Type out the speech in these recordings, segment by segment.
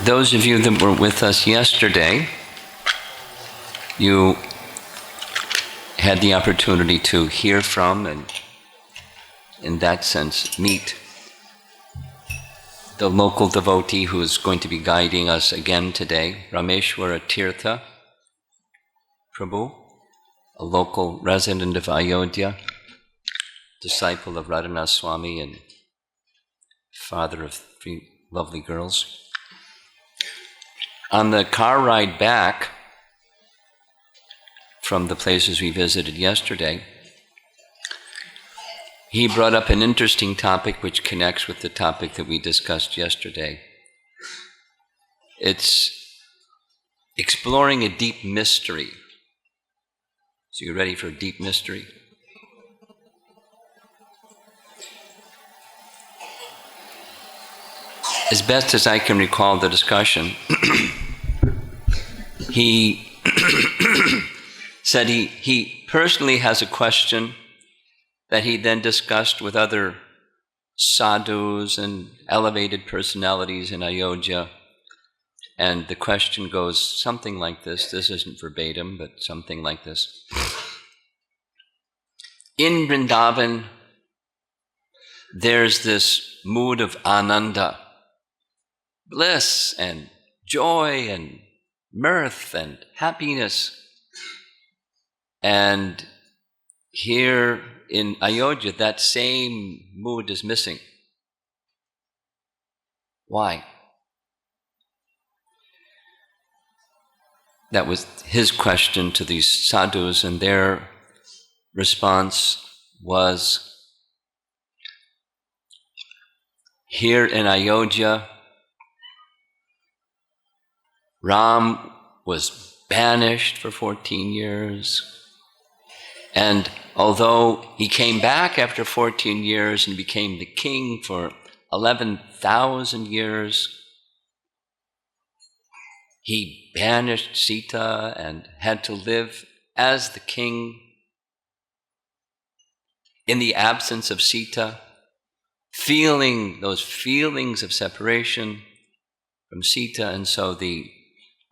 Those of you that were with us yesterday, you had the opportunity to hear from and, in that sense, meet the local devotee who is going to be guiding us again today, Rameshwara Tirtha Prabhu, a local resident of Ayodhya, disciple of Radhanath Swami and father of 3 lovely girls. On the car ride back from the places we visited yesterday, he brought up an interesting topic which connects with the topic that we discussed yesterday. It's exploring a deep mystery. So you ready for a deep mystery? As best as I can recall the discussion, he said he personally has a question that he then discussed with other sadhus and elevated personalities in Ayodhya. And the question goes something like this. This isn't verbatim, but something like this. In Vrindavan, there's this mood of ananda, bliss and joy and mirth and happiness. And here in Ayodhya, that same mood is missing. Why? That was his question to these sadhus, and their response was, here in Ayodhya, Ram was banished for 14 years. And although he came back after 14 years and became the king for 11,000 years, he banished Sita and had to live as the king in the absence of Sita, feeling those feelings of separation from Sita, and so the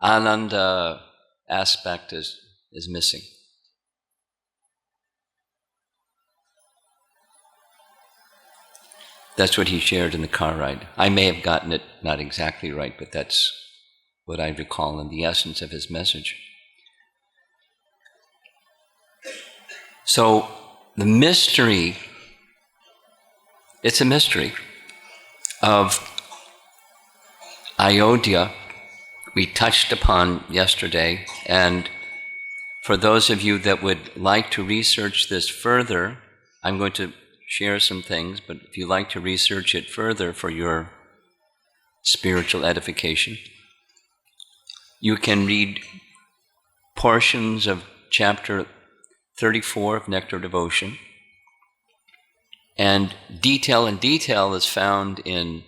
Ananda aspect is missing. That's what he shared in the car ride. I may have gotten it not exactly right, but that's what I recall in the essence of his message. So the mystery, it's a mystery of Ayodhya, we touched upon yesterday, and for those of you that would like to research this further, I'm going to share some things, but if you like to research it further for your spiritual edification, you can read portions of chapter 34 of Nectar Devotion, and detail is found in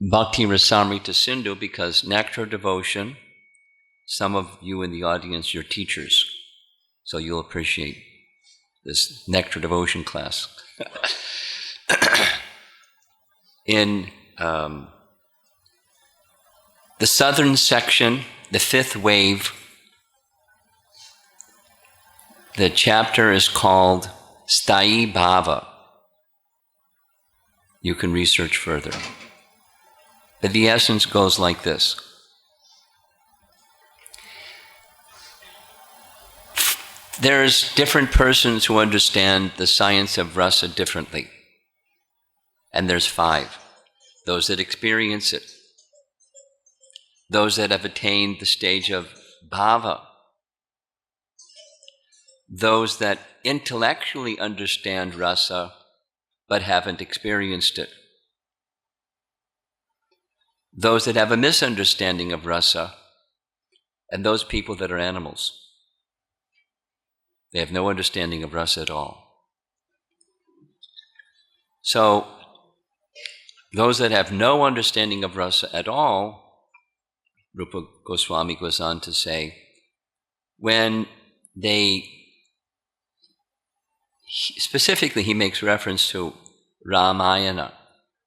Bhakti Rasamrita Sindhu, because Nectar Devotion, some of you in the audience, you're teachers, so you'll appreciate this Nectar Devotion class. In the southern section, the 5th wave, the chapter is called Sthayi Bhava. You can research further. But the essence goes like this. There's different persons who understand the science of rasa differently. And there's 5. Those that experience it. Those that have attained the stage of bhava. Those that intellectually understand rasa but haven't experienced it. Those that have a misunderstanding of rasa, and those people that are animals. They have no understanding of rasa at all. So, those that have no understanding of rasa at all, Rupa Goswami goes on to say, when they, specifically he makes reference to Ramayana,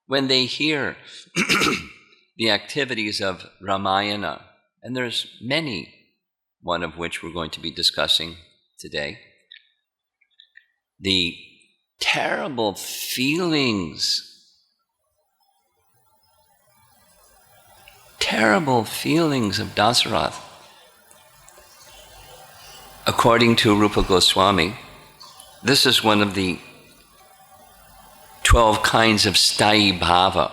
when they hear the activities of Ramayana, and there's many, one of which we're going to be discussing today. The terrible feelings of Dasarath. According to Rupa Goswami, this is one of the 12 kinds of sthayi bhava.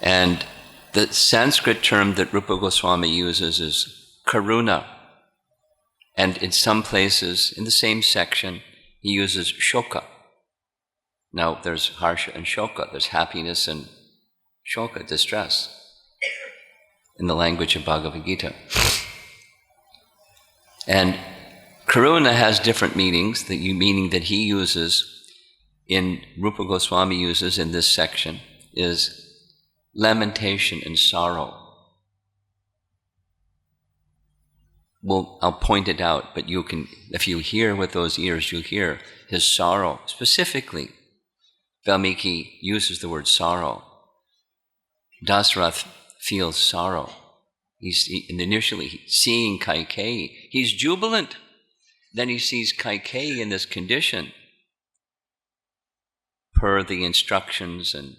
And the Sanskrit term that Rupa Goswami uses is karuna. And in some places, in the same section, he uses shoka. Now, there's harsha and shoka. There's happiness and shoka, distress, in the language of Bhagavad Gita. And karuna has different meanings. The meaning that he uses, Rupa Goswami uses in this section, is lamentation and sorrow. Well, I'll point it out, but you can, if you hear with those ears, you'll hear his sorrow. Specifically, Valmiki uses the word sorrow. Dasarath feels sorrow. And initially, seeing Kaikeyi, he's jubilant. Then he sees Kaikeyi in this condition, per the instructions and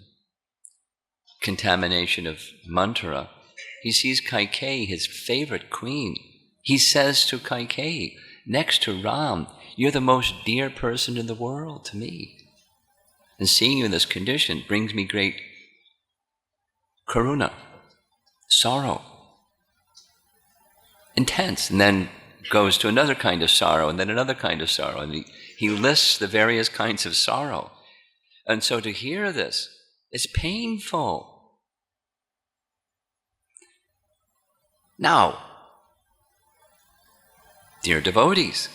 contamination of Manthara. He sees Kaikeyi, his favorite queen. He says to Kaikeyi, next to Ram, you're the most dear person in the world to me. And seeing you in this condition brings me great karuna, sorrow, intense, and then goes to another kind of sorrow, and then another kind of sorrow, and he lists the various kinds of sorrow. And so to hear this, it's painful. Now, dear devotees,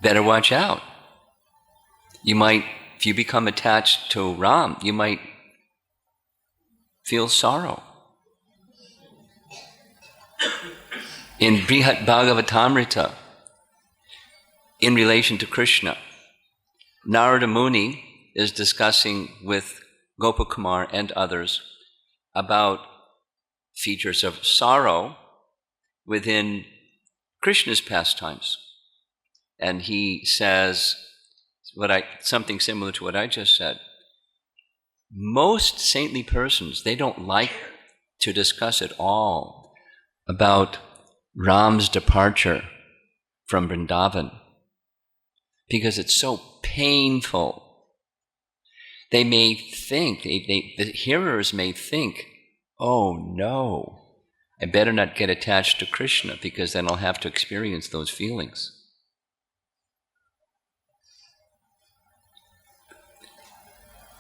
better watch out. You might, if you become attached to Ram, you might feel sorrow. In Brihat Bhagavatamrita, in relation to Krishna, Narada Muni is discussing with Gopakumar and others about features of sorrow within Krishna's pastimes. And he says something similar to what I just said. Most saintly persons, they don't like to discuss at all about Ram's departure from Vrindavan because it's so painful. They may think, the hearers may think, oh no, I better not get attached to Krishna because then I'll have to experience those feelings.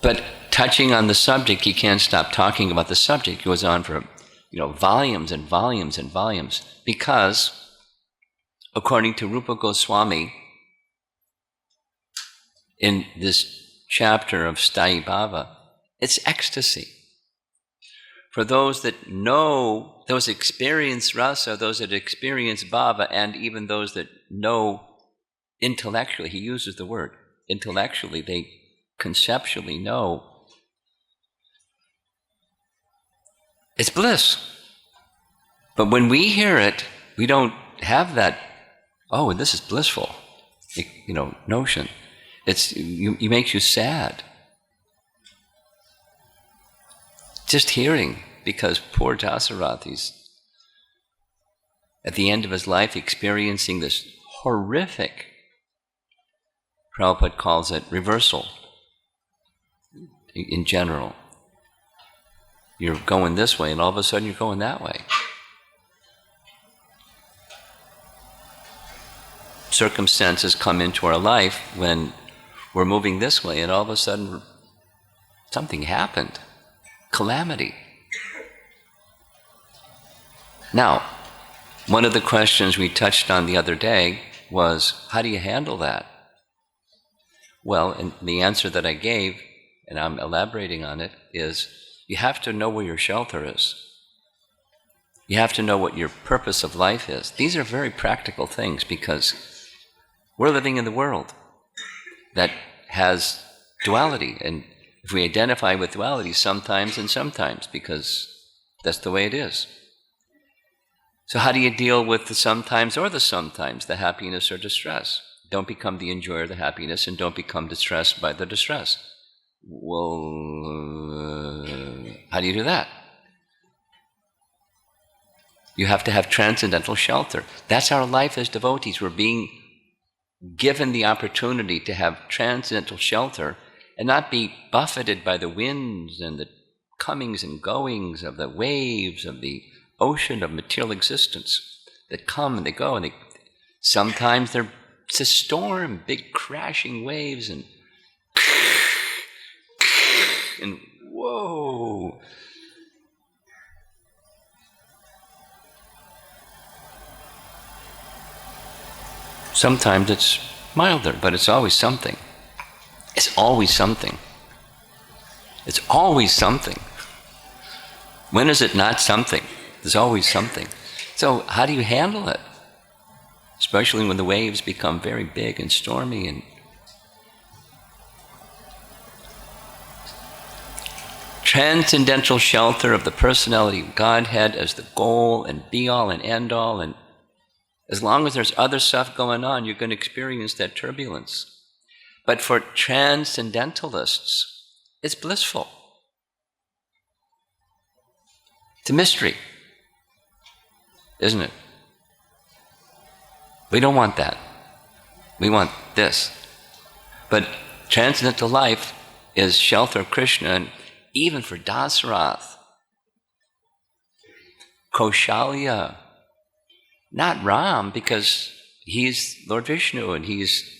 But touching on the subject, he can't stop talking about the subject. It goes on for, volumes and volumes and volumes. Because, according to Rupa Goswami, in this chapter of Sthayi Bhava, it's ecstasy. For those that know, those that experience rasa, those that experience bhava, and even those that know intellectually, he uses the word, intellectually, they conceptually know, it's bliss. But when we hear it, we don't have that, oh, this is blissful, notion. It makes you sad. Just hearing, because poor Dasarath, he's at the end of his life experiencing this horrific, Prabhupada calls it reversal in general. You're going this way and all of a sudden you're going that way. Circumstances come into our life when we're moving this way and all of a sudden something happened. Calamity. Now, one of the questions we touched on the other day was, how do you handle that? Well, and the answer that I gave, and I'm elaborating on it, is you have to know where your shelter is. You have to know what your purpose of life is. These are very practical things because we're living in the world that has duality, and if we identify with duality sometimes and sometimes, because that's the way it is. So how do you deal with the sometimes or the sometimes, the happiness or distress? Don't become the enjoyer of the happiness, and don't become distressed by the distress. Well, how do you do that? You have to have transcendental shelter. That's our life as devotees. We're being given the opportunity to have transcendental shelter and not be buffeted by the winds and the comings and goings of the waves of the ocean of material existence that come and they go, and sometimes it's a storm, big crashing waves, and whoa. Sometimes it's milder, but it's always something. It's always something. It's always something. When is it not something? There's always something. So how do you handle it? Especially when the waves become very big and stormy. And transcendental shelter of the personality of Godhead as the goal and be-all and end-all, and as long as there's other stuff going on, you're going to experience that turbulence. But for transcendentalists, it's blissful. It's a mystery, isn't it? We don't want that. We want this. But transcendental life is shelter of Krishna, and even for Dasarath, Kaushalya, not Ram, because he's Lord Vishnu and he's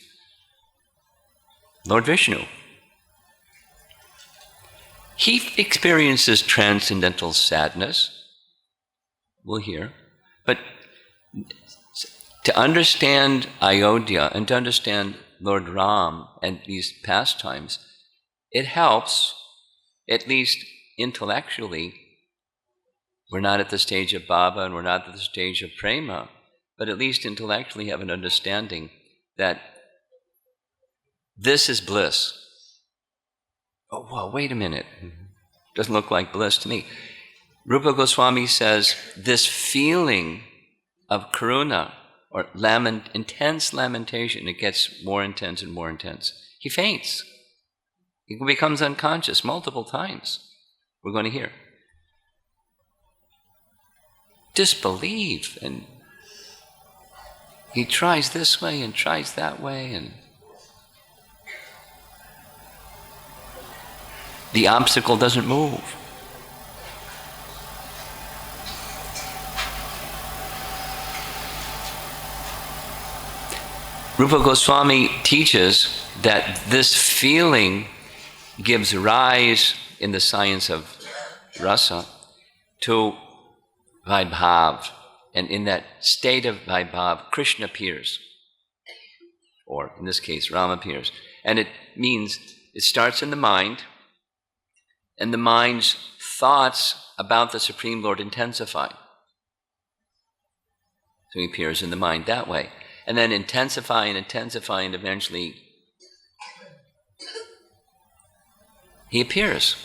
Lord Vishnu. He experiences transcendental sadness. We'll hear. But to understand Ayodhya and to understand Lord Ram and these pastimes, it helps, at least intellectually. We're not at the stage of Baba and we're not at the stage of Prema, but at least intellectually have an understanding that this is bliss. Oh, well, wait a minute. Doesn't look like bliss to me. Rupa Goswami says this feeling of karuna, or intense lamentation, it gets more intense and more intense. He faints. He becomes unconscious multiple times. We're going to hear. Disbelief, and he tries this way and tries that way, and the obstacle doesn't move. Rupa Goswami teaches that this feeling gives rise, in the science of rasa, to Vaibhav. And in that state of Vaibhav, Krishna appears. Or in this case, Rama appears. And it means it starts in the mind, and the mind's thoughts about the Supreme Lord intensify. So he appears in the mind that way. And then intensify, and eventually he appears.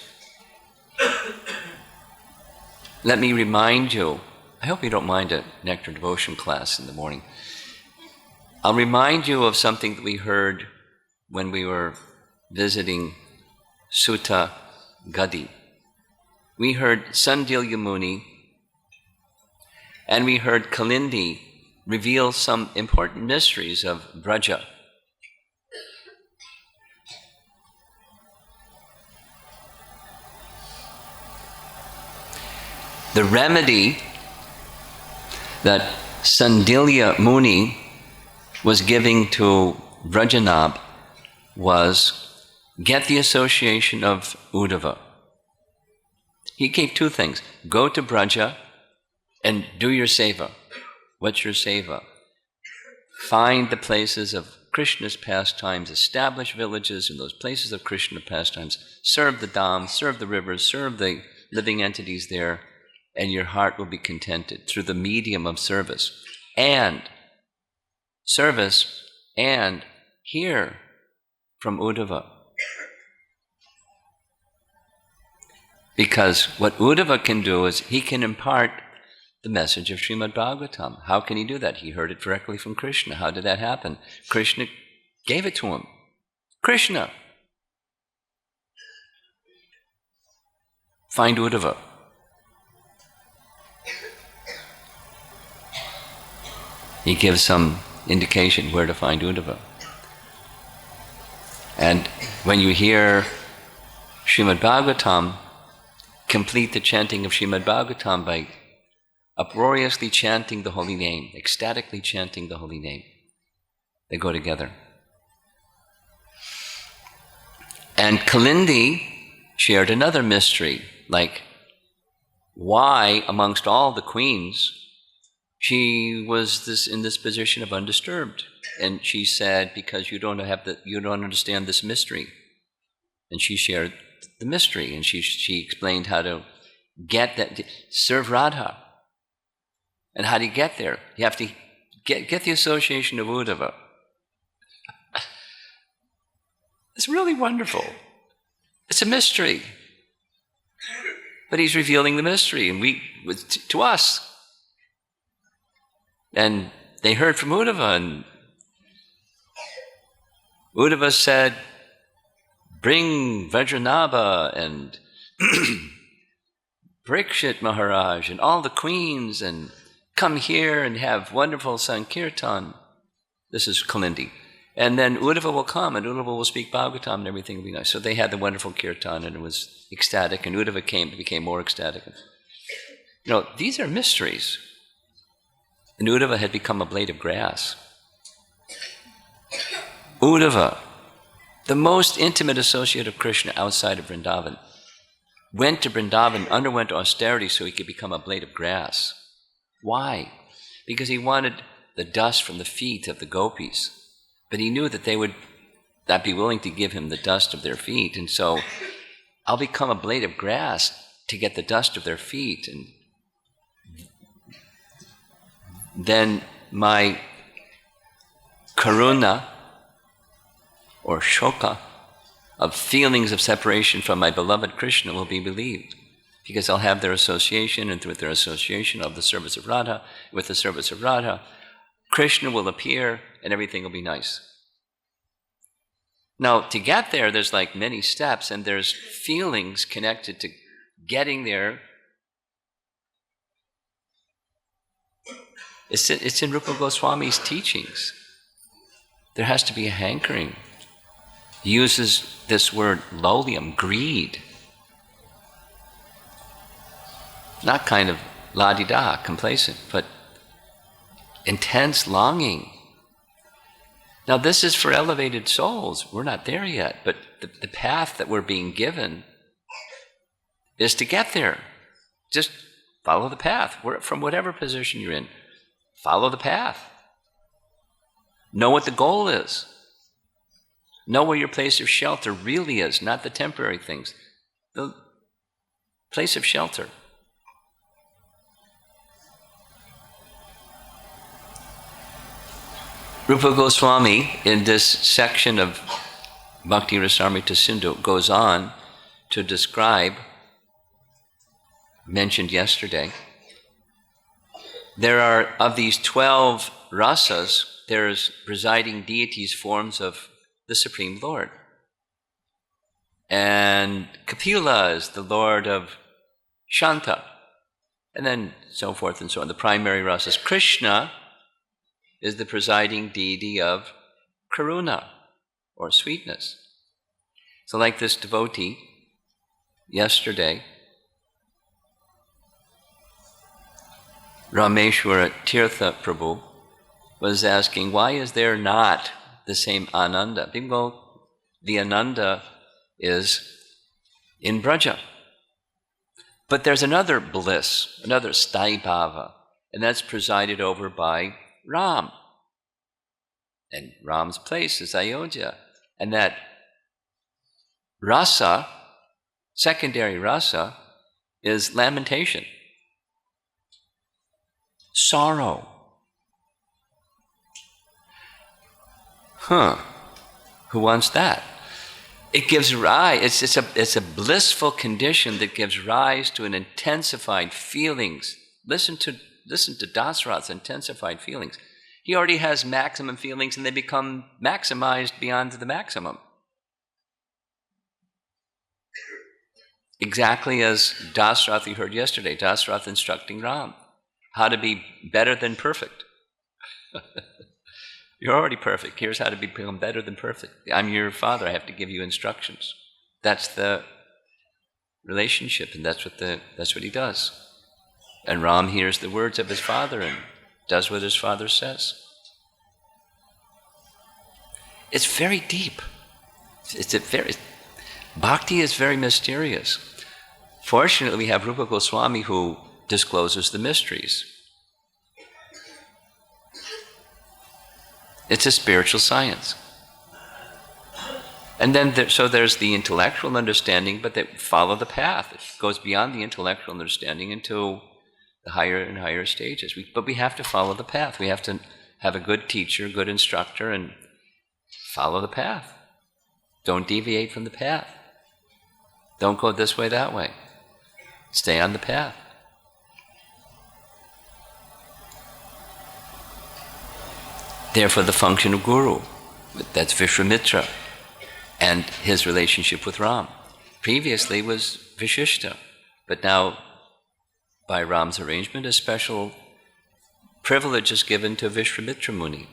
Let me remind you, I hope you don't mind a Nectar Devotion class in the morning. I'll remind you of something that we heard when we were visiting Sutta Gadi. We heard Sandilya Muni and we heard Kalindi reveal some important mysteries of Braja. The remedy that Sandilya Muni was giving to Brajanab was get the association of Uddhava. He gave two things. Go to Braja and do your seva. What's your seva? Find the places of Krishna's pastimes, establish villages in those places of Krishna pastimes, serve the dham, serve the rivers, serve the living entities there, and your heart will be contented through the medium of service. And hear from Uddhava. Because what Uddhava can do is he can impart the message of Srimad Bhagavatam. How can he do that? He heard it directly from Krishna. How did that happen? Krishna gave it to him. Krishna. Find Uddhava. He gives some indication where to find Uddhava. And when you hear Srimad Bhagavatam, complete the chanting of Srimad Bhagavatam by uproariously chanting the holy name, ecstatically chanting the holy name. They go together. And Kalindi shared another mystery, like why amongst all the queens she was in this position of undisturbed. And she said, because you don't understand this mystery. And she shared the mystery, and she explained how to get that, serve Radha. And how do you get there? You have to get the association of Uddhava. It's really wonderful. It's a mystery. But he's revealing the mystery, and to us. And they heard from Uddhava, and Uddhava said, bring Vajranabha and Parikshit Maharaj and all the queens and come here and have wonderful Sankirtan. This is Kalindi. And then Uddhava will come and Uddhava will speak Bhagavatam and everything will be nice. So they had the wonderful kirtan and it was ecstatic, and Uddhava became more ecstatic. These are mysteries. And Uddhava had become a blade of grass. Uddhava, the most intimate associate of Krishna outside of Vrindavan, went to Vrindavan, underwent austerity so he could become a blade of grass. Why? Because he wanted the dust from the feet of the gopis. But he knew that they would not be willing to give him the dust of their feet. And so, I'll become a blade of grass to get the dust of their feet. And then my karuna, or shoka, of feelings of separation from my beloved Krishna will be relieved. Because I'll have their association, and with their association of the service of Radha, with the service of Radha, Krishna will appear and everything will be nice. Now, to get there, there's like many steps, and there's feelings connected to getting there. It's in Rupa Goswami's teachings. There has to be a hankering. He uses this word lolium, greed. Not kind of la-di-da, complacent, but intense longing. Now this is for elevated souls. We're not there yet, but the path that we're being given is to get there. Just follow the path. From whatever position you're in, follow the path. Know what the goal is. Know where your place of shelter really is, not the temporary things. The place of shelter. Rupa Goswami, in this section of Bhakti Rasamrita Sindhu, goes on to describe, mentioned yesterday, there are, of these 12 rasas, there's presiding deities, forms of the Supreme Lord. And Kapila is the Lord of Shanta, and then so forth and so on. The primary rasas. Krishna is the presiding deity of Karuna, or sweetness. So like this devotee, yesterday, Rameshwara Tirtha Prabhu was asking, why is there not the same Ananda? Well, the Ananda is in Braja. But there's another bliss, another Sthai Bhava, and that's presided over by Ram. And Ram's place is Ayodhya. And that rasa, secondary rasa, is lamentation. Sorrow. Who wants that? It gives rise, it's a blissful condition that gives rise to an intensified feelings. Listen to Dasratha's intensified feelings. He already has maximum feelings and they become maximized beyond the maximum. Exactly as Dasratha you heard yesterday, Dasratha instructing Ram how to be better than perfect. You're already perfect. Here's how to become better than perfect. I'm your father. I have to give you instructions. That's the relationship, and that's what he does. And Ram hears the words of his father and does what his father says. It's very deep. Bhakti is very mysterious. Fortunately, we have Rupa Goswami who discloses the mysteries. It's a spiritual science. And then, so there's the intellectual understanding, but they follow the path. It goes beyond the intellectual understanding into the higher and higher stages. But we have to follow the path. We have to have a good teacher, good instructor, and follow the path. Don't deviate from the path. Don't go this way, that way. Stay on the path. Therefore, the function of Guru, that's Vishwamitra, and his relationship with Ram. Previously was Vishishta, but now, by Ram's arrangement, a special privilege is given to Vishwamitra Muni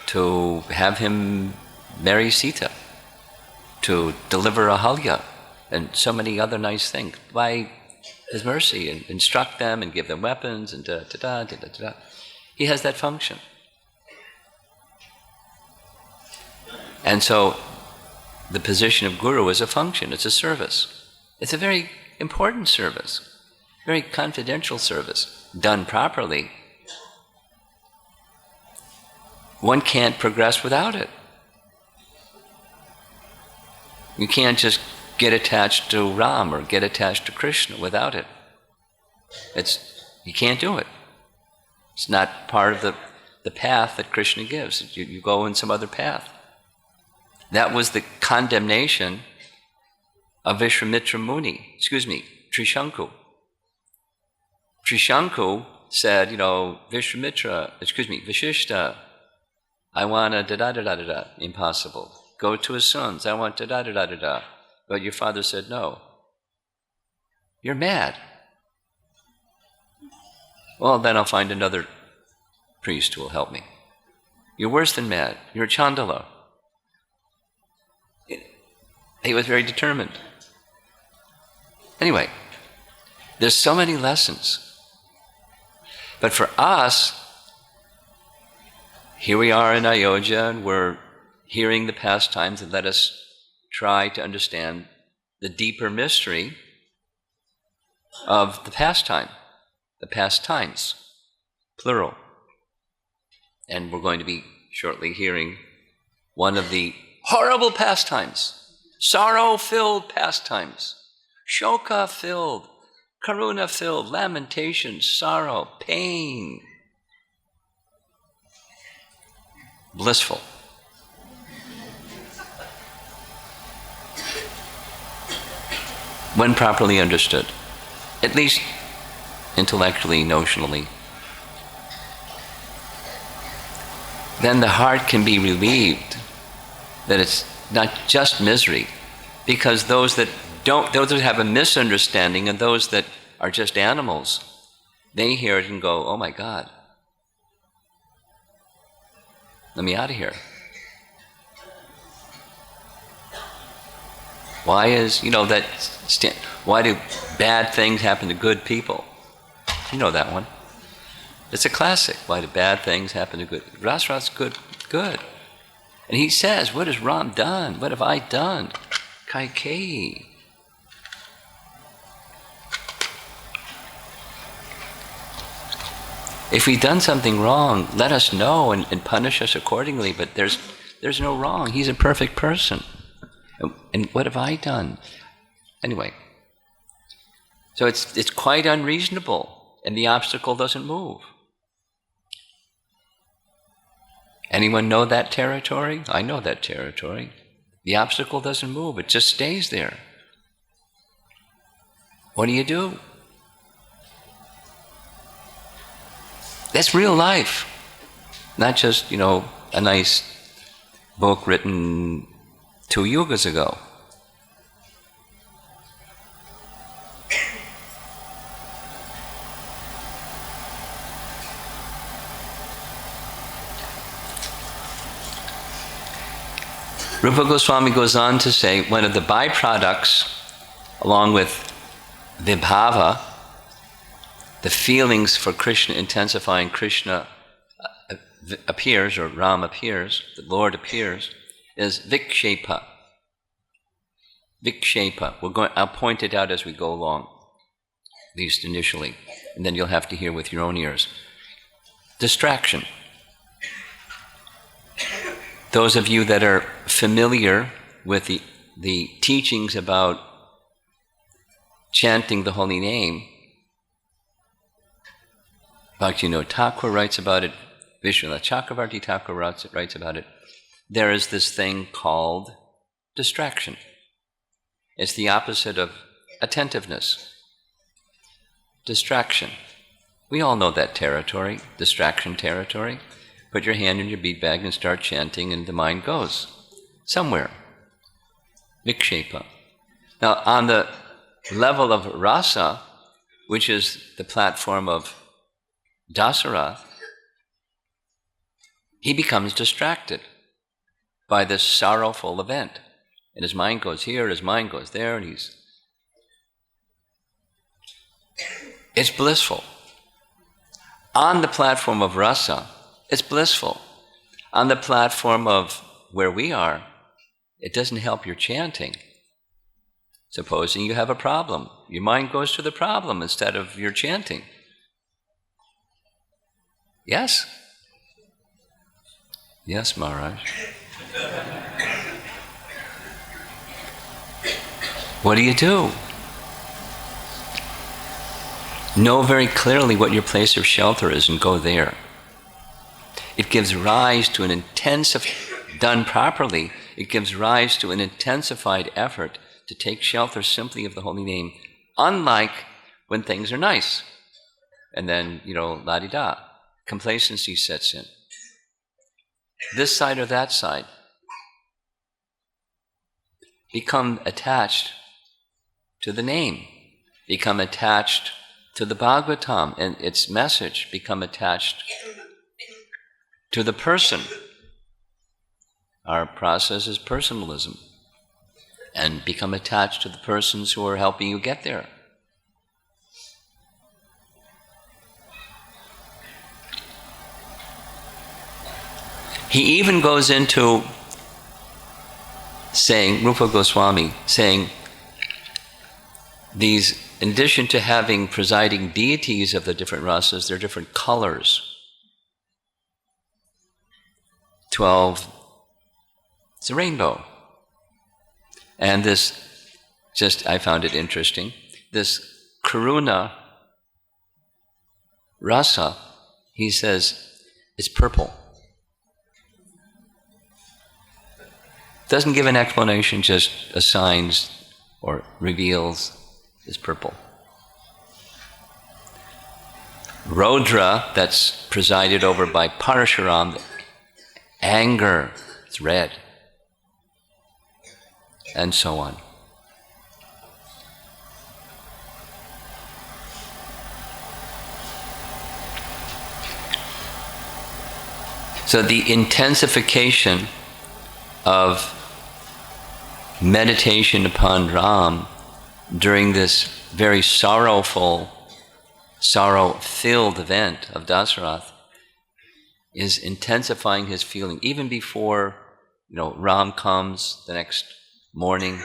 to have him marry Sita, to deliver Ahalya, and so many other nice things by his mercy, and instruct them and give them weapons and da-da-da. He has that function. And so the position of Guru is a function, it's a service. It's a very important service, very confidential service, done properly. One can't progress without it. You can't just get attached to Ram or get attached to Krishna without it. You can't do it. It's not part of the path that Krishna gives. You go in some other path. That was the condemnation of Vishwamitra Muni, Trishanku. Trishanku said, Vishishta, I want a da-da-da-da-da-da, impossible. Go to his sons, I want da-da-da-da-da-da. But your father said, no. You're mad. Well, then I'll find another priest who will help me. You're worse than mad. You're a Chandala. He was very determined. Anyway, there's so many lessons. But for us, here we are in Ayodhya, and we're hearing the pastimes, and let us try to understand the deeper mystery of the pastime, the pastimes, plural. And we're going to be shortly hearing one of the horrible pastimes, sorrow-filled pastimes, shoka-filled, karuna-filled, lamentation, sorrow, pain, blissful. When properly understood, at least intellectually, notionally, then the heart can be relieved that it's not just misery, because those that have a misunderstanding and those that are just animals, they hear it and go, oh my God, let me out of here. Why do bad things happen to good people? You know that one. It's a classic. Why do bad things happen to good? Rasrat's good. And he says, what has Ram done? What have I done? Kaikeyi. If we've done something wrong, let us know and punish us accordingly, but there's no wrong. He's a perfect person. And what have I done? Anyway, so it's quite unreasonable, and the obstacle doesn't move. Anyone know that territory? I know that territory. The obstacle doesn't move, it just stays there. What do? That's real life. Not just, a nice book written 2 yugas ago. Rupa Goswami goes on to say, one of the byproducts, along with vibhava, the feelings for Krishna intensifying, Krishna appears, or Ram appears, the Lord appears, is vikshepa. Vikshepa. I'll point it out as we go along, at least initially, and then you'll have to hear with your own ears. Distraction. Those of you that are familiar with the teachings about chanting the holy name, Bhaktivinoda Thakur writes about it, Vishwanath Chakravarti Thakur writes about it. There is this thing called distraction. It's the opposite of attentiveness. Distraction. We all know that territory, distraction territory. Put your hand in your bead bag and start chanting, and the mind goes somewhere. Vikshepa. Now, on the level of rasa, which is the platform of Dasarath, he becomes distracted by this sorrowful event. And his mind goes here, his mind goes there, and it's blissful. On the platform of rasa, it's blissful. On the platform of where we are, it doesn't help your chanting. Supposing you have a problem, your mind goes to the problem instead of your chanting. Yes? Yes, Maharaj. What do? Know very clearly what your place of shelter is and go there. It gives rise to done properly, it gives rise to an intensified effort to take shelter simply of the holy name, unlike when things are nice. And then, la-di-da, complacency sets in. This side or that side. Become attached to the name. Become attached to the Bhagavatam and its message. Become attached to the person. Our process is personalism. And become attached to the persons who are helping you get there. He even goes into saying, Rupa Goswami, saying, these, in addition to having presiding deities of the different rasas, there are different colors. 12, it's a rainbow. And this, I found it interesting, this Karuna rasa, he says, it's purple. Doesn't give an explanation, just assigns or reveals is purple. Rodra, that's presided over by Parashuram, anger, it's red. And so on. So the intensification of meditation upon Ram during this very sorrow-filled event of Dasarath is intensifying his feeling. Even before, Ram comes the next morning,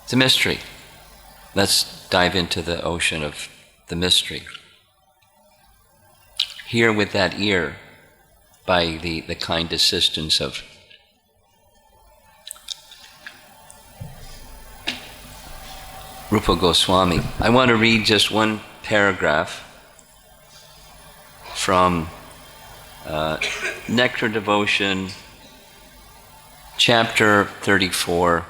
it's a mystery. Let's dive into the ocean of the mystery. Hear with that ear by the kind assistance of Rupa Goswami. I want to read just one paragraph from Nectar Devotion, chapter 34,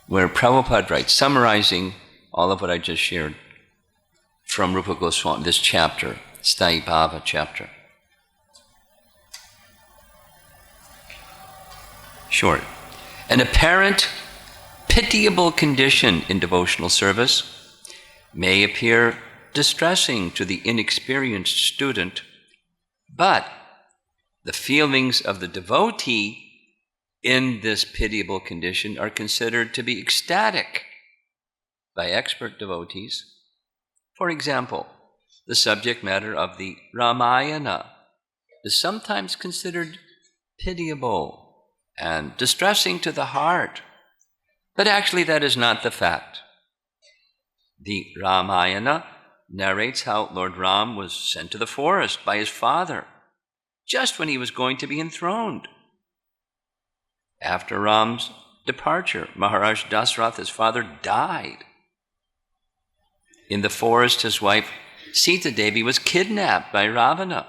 where Prabhupada writes, summarizing all of what I just shared from Rupa Goswami, this chapter, Sthayi Bhava chapter. Short. An apparent pitiable condition in devotional service may appear distressing to the inexperienced student, but the feelings of the devotee in this pitiable condition are considered to be ecstatic by expert devotees. For example, the subject matter of the Ramayana is sometimes considered pitiable and distressing to the heart, but actually that is not the fact. The Ramayana narrates how Lord Ram was sent to the forest by his father just when he was going to be enthroned. After Ram's departure, Maharaj Dasarath, his father, died. In the forest, his wife Sita Devi was kidnapped by Ravana,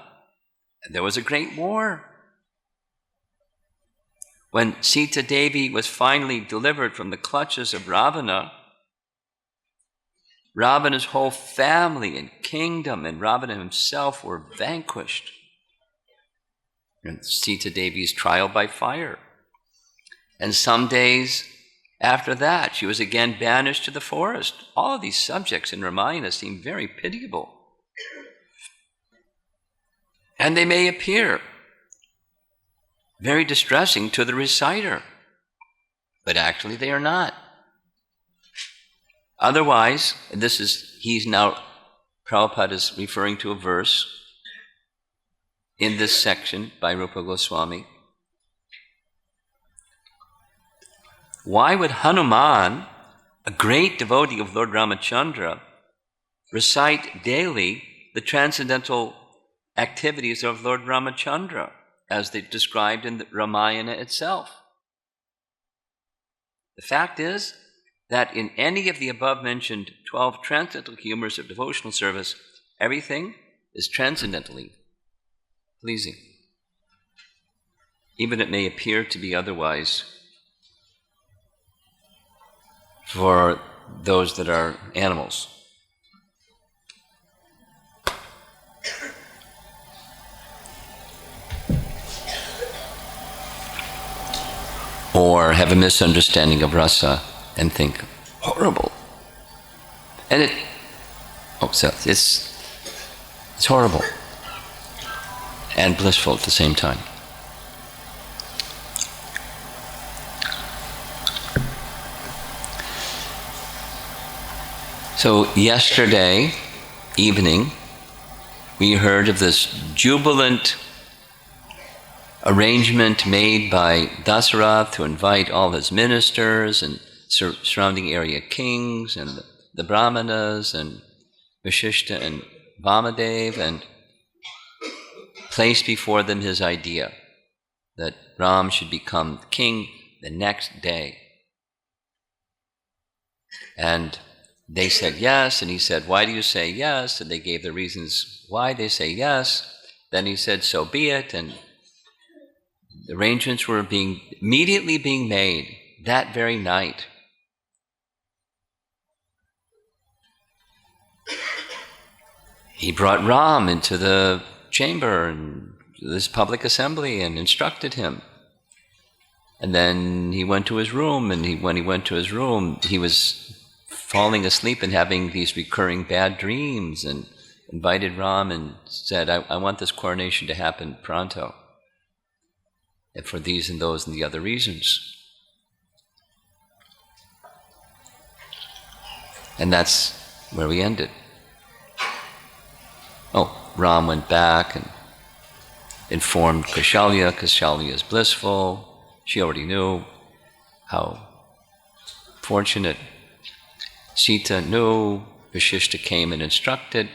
and there was a great war. When Sita Devi was finally delivered from the clutches of Ravana, Ravana's whole family and kingdom and Ravana himself were vanquished. And Sita Devi's trial by fire. And some days after that, she was again banished to the forest. All of these subjects in Ramayana seem very pitiable. And they may appear very distressing to the reciter, but actually they are not. Otherwise, Prabhupada is referring to a verse in this section by Rupa Goswami. Why would Hanuman, a great devotee of Lord Ramachandra, recite daily the transcendental activities of Lord Ramachandra as they described in the Ramayana itself? The fact is that in any of the above-mentioned 12 transcendental humors of devotional service, everything is transcendentally pleasing. Even it may appear to be otherwise for those that are animals. Or have a misunderstanding of rasa and think, horrible. And it's horrible and blissful at the same time. So yesterday evening, we heard of this jubilant arrangement made by Dasarath to invite all his ministers and surrounding area kings and the Brahmanas and Vashishta and Vamadev, and placed before them his idea that Ram should become king the next day. And they said yes, and he said, why do you say yes? And they gave the reasons why they say yes. Then he said, so be it, and the arrangements were immediately being made that very night. He brought Ram into the chamber and this public assembly and instructed him. And then he went to his room, and when he went to his room, he was falling asleep and having these recurring bad dreams, and invited Ram and said, I want this coronation to happen pronto, and for these and those and the other reasons. And that's where we ended. Ram went back and informed Kaushalya. Kaushalya is blissful. She already knew. How fortunate. Sita knew. Vashishta came and instructed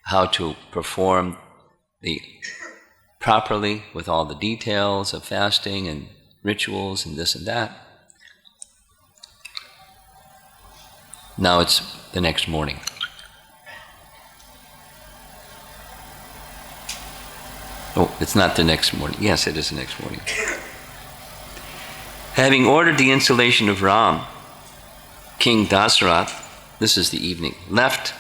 how to perform properly with all the details of fasting and rituals and this and that. Now it's the next morning. Oh, it's not the next morning. Yes, it is the next morning. Having ordered the installation of Ram, King Dasarath, this is the evening, left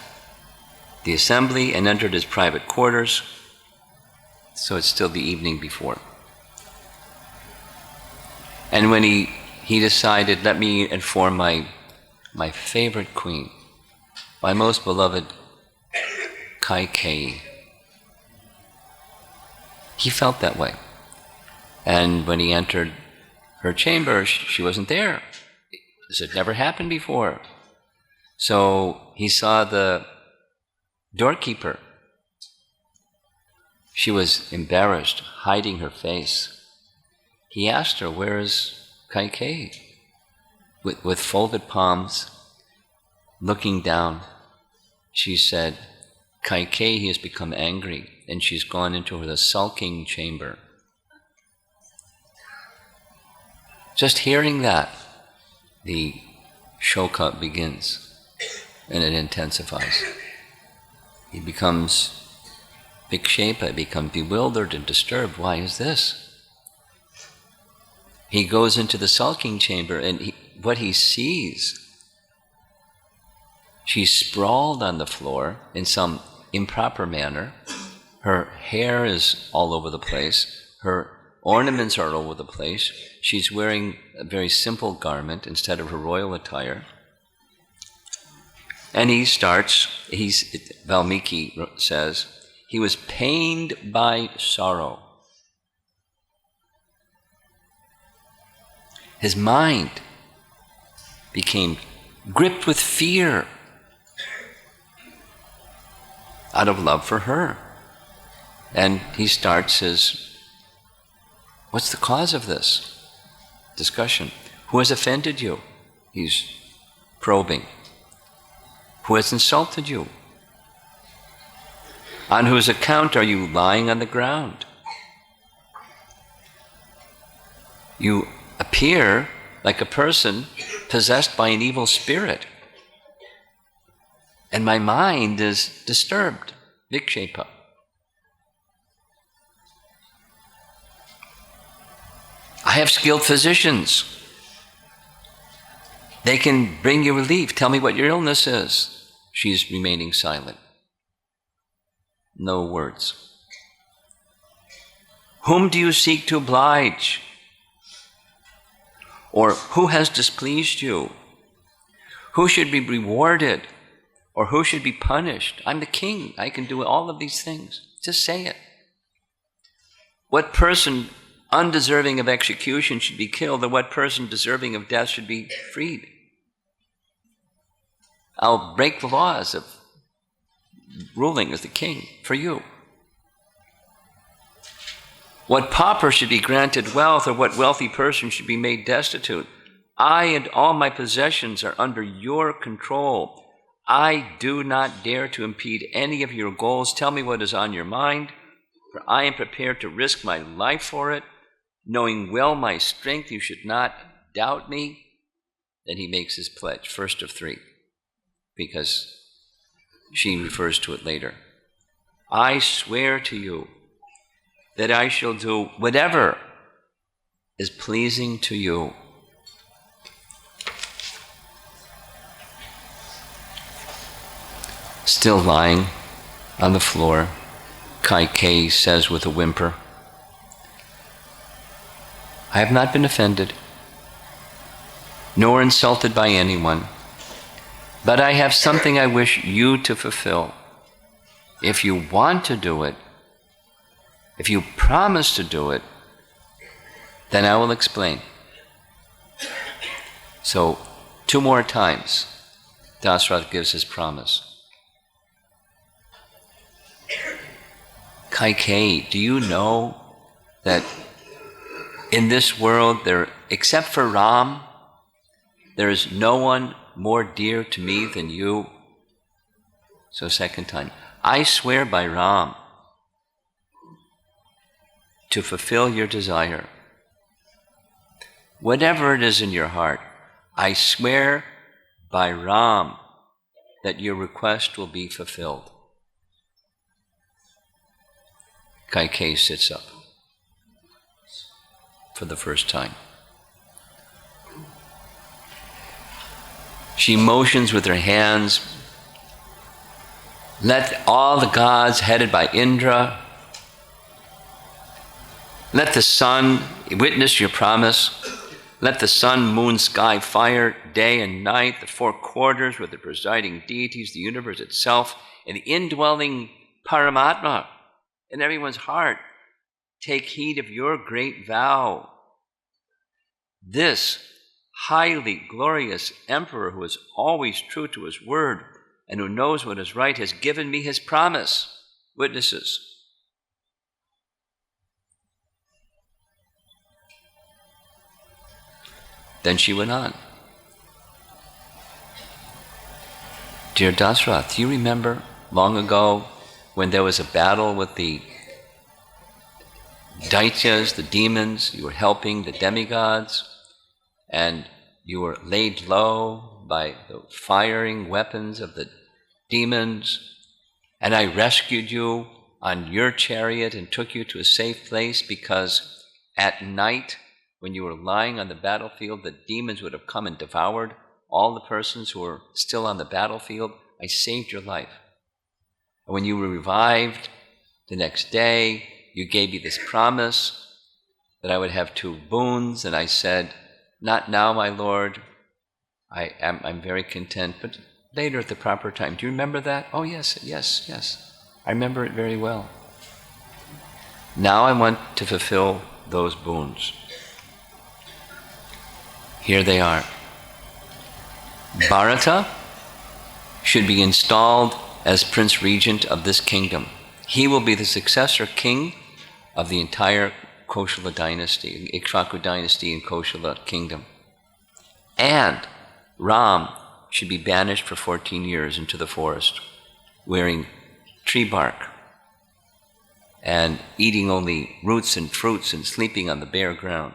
the assembly and entered his private quarters. So it's still the evening before. And when he decided, let me inform my favorite queen, my most beloved Kaikeyi. He felt that way. And when he entered her chamber, she wasn't there. This had never happened before. So he saw the doorkeeper. She was embarrassed, hiding her face. He asked her, where is Kaikeyi? With folded palms, looking down, she said, Kaikeyi has become angry, and she's gone into the sulking chamber. Just hearing that, the shoka begins, and it intensifies. He becomes vikshepa, becomes bewildered and disturbed. Why is this? He goes into the sulking chamber, and what he sees, she's sprawled on the floor in some improper manner. Her hair is all over the place. Her ornaments are all over the place. She's wearing a very simple garment instead of her royal attire. And Valmiki says, he was pained by sorrow. His mind became gripped with fear out of love for her. And he starts his, what's the cause of this discussion? Who has offended you? He's probing. Who has insulted you? On whose account are you lying on the ground? You appear like a person possessed by an evil spirit. And my mind is disturbed, vikshepa. I have skilled physicians. They can bring you relief. Tell me what your illness is. She's remaining silent. No words. Whom do you seek to oblige? Or who has displeased you? Who should be rewarded? Or who should be punished? I'm the king. I can do all of these things. Just say it. What person undeserving of execution should be killed, or what person deserving of death should be freed? I'll break the laws of ruling as the king for you. What pauper should be granted wealth, or what wealthy person should be made destitute? I and all my possessions are under your control. I do not dare to impede any of your goals. Tell me what is on your mind, for I am prepared to risk my life for it. Knowing well my strength, you should not doubt me. Then he makes his pledge, first of three, because she refers to it later. I swear to you that I shall do whatever is pleasing to you. Still lying on the floor, Kaikeyi says with a whimper, I have not been offended, nor insulted by anyone, but I have something I wish you to fulfill. If you want to do it, if you promise to do it, then I will explain. So, 2 more times, Dasarath gives his promise. Kaikeyi, do you know that in this world, except for Ram, there is no one more dear to me than you? So second time, I swear by Ram to fulfill your desire. Whatever it is in your heart, I swear by Ram that your request will be fulfilled. Kaikeyi sits up for the first time. She motions with her hands, let all the gods headed by Indra, let the sun witness your promise, let the sun, moon, sky, fire, day and night, the four quarters with the presiding deities, the universe itself, and the indwelling Paramatma in everyone's heart, take heed of your great vow. This highly glorious emperor who is always true to his word and who knows what is right has given me his promise. Witnesses. Then she went on. Dear Dasarath, do you remember long ago when there was a battle with the Daityas, the demons? You were helping the demigods, and you were laid low by the firing weapons of the demons, and I rescued you on your chariot and took you to a safe place because at night, when you were lying on the battlefield, the demons would have come and devoured all the persons who were still on the battlefield. I saved your life. And when you were revived the next day, you gave me this promise that I would have 2 boons, and I said, not now, my Lord. I'm very content, but later at the proper time. Do you remember that? Oh, yes. I remember it very well. Now I want to fulfill those boons. Here they are. Bharata should be installed as Prince Regent of this kingdom. He will be the successor king of the entire Koshala dynasty, Ikshvaku dynasty and Koshala kingdom. And Ram should be banished for 14 years into the forest, wearing tree bark and eating only roots and fruits and sleeping on the bare ground.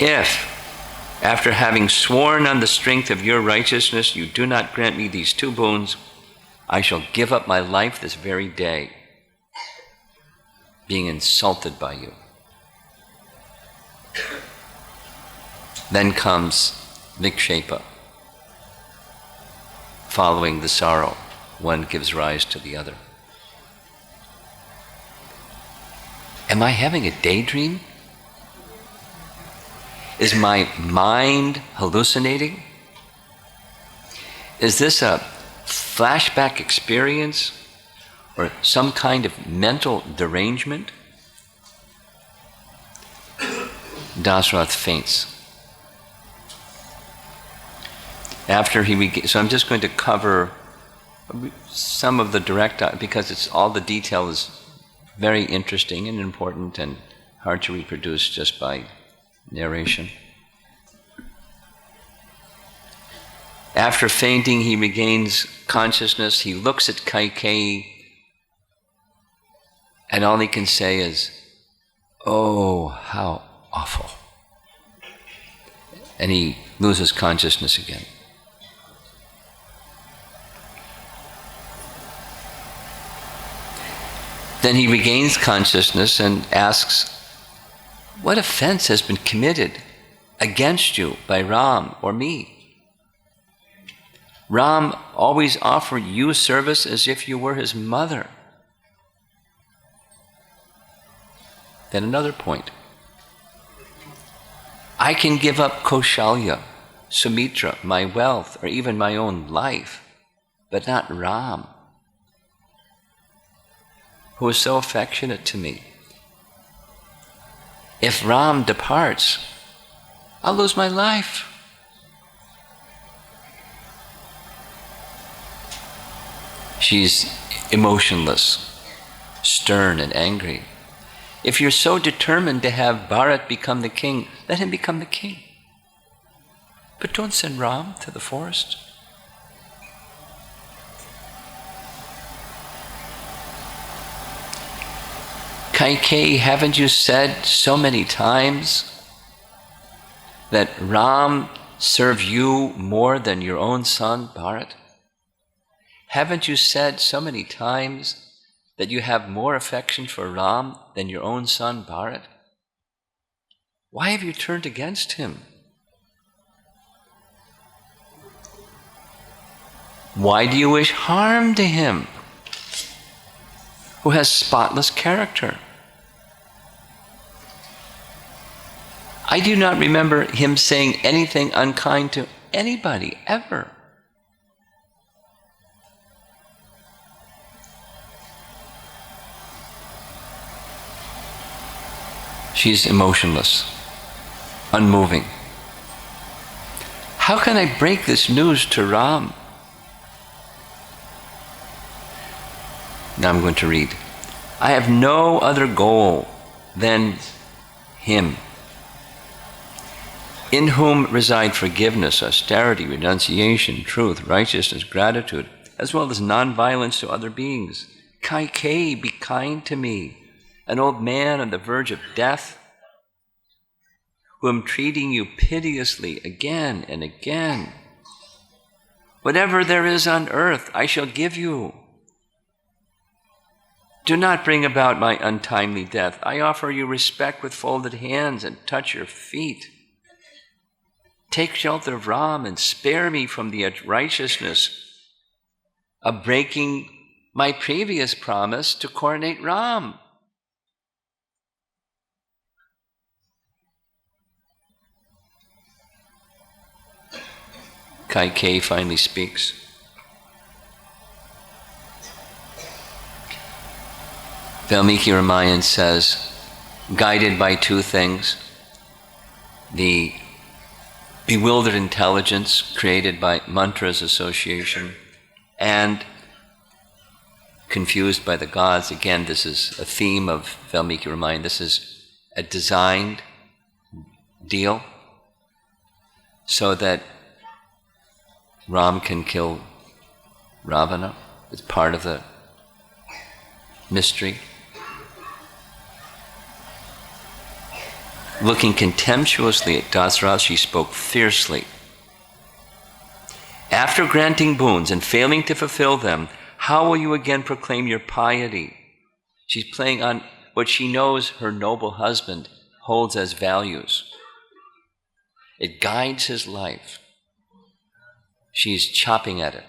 If, after having sworn on the strength of your righteousness, you do not grant me these 2 boons, I shall give up my life this very day, being insulted by you. Then comes vikshepa, following the sorrow. One gives rise to the other. Am I having a daydream? Is my mind hallucinating? Is this a flashback experience or some kind of mental derangement? Dasarath faints. So I'm just going to cover some of the direct, because it's all the detail is very interesting and important and hard to reproduce just by narration. After fainting, he regains consciousness. He looks at Kaikeyi, and all he can say is, "Oh, how awful." And he loses consciousness again. Then he regains consciousness and asks, what offense has been committed against you by Ram or me? Ram always offered you service as if you were his mother. Then another point. I can give up Kaushalya, Sumitra, my wealth, or even my own life, but not Ram, who is so affectionate to me. If Ram departs, I'll lose my life. She's emotionless, stern and angry. If you're so determined to have Bharat become the king, let him become the king. But don't send Ram to the forest. Kaikeyi, haven't you said so many times that Ram serve you more than your own son, Bharat? Haven't you said so many times that you have more affection for Ram than your own son, Bharat? Why have you turned against him? Why do you wish harm to him, who has spotless character? I do not remember him saying anything unkind to anybody, ever. She's emotionless, unmoving. How can I break this news to Ram? Now I'm going to read. I have no other goal than him, in whom reside forgiveness, austerity, renunciation, truth, righteousness, gratitude, as well as non-violence to other beings. Kaikeyi, be kind to me, an old man on the verge of death, who am treating you piteously again and again. Whatever there is on earth, I shall give you. Do not bring about my untimely death. I offer you respect with folded hands and touch your feet. Take shelter of Ram and spare me from the unrighteousness of breaking my previous promise to coronate Ram. Kaikeyi finally speaks. Valmiki Ramayan says, guided by two things: the bewildered intelligence created by mantras association and confused by the gods. Again, this is a theme of Valmiki Ramayan. This is a designed deal so that Ram can kill Ravana. It's part of the mystery. Looking contemptuously at Dasarath, she spoke fiercely. After granting boons and failing to fulfill them, how will you again proclaim your piety? She's playing on what she knows her noble husband holds as values. It guides his life. She's chopping at it.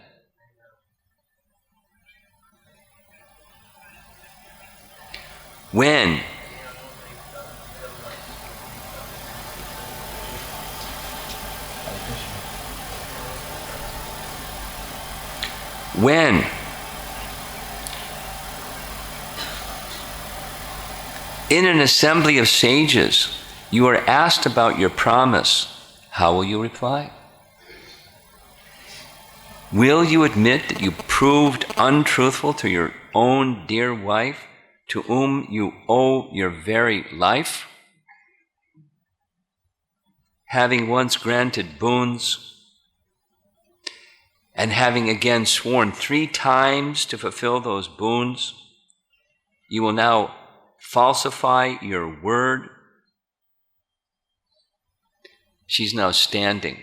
When in an assembly of sages you are asked about your promise, how will you reply? Will you admit that you proved untruthful to your own dear wife, to whom you owe your very life? Having once granted boons, and having again sworn 3 times to fulfill those boons, you will now falsify your word. She's now standing,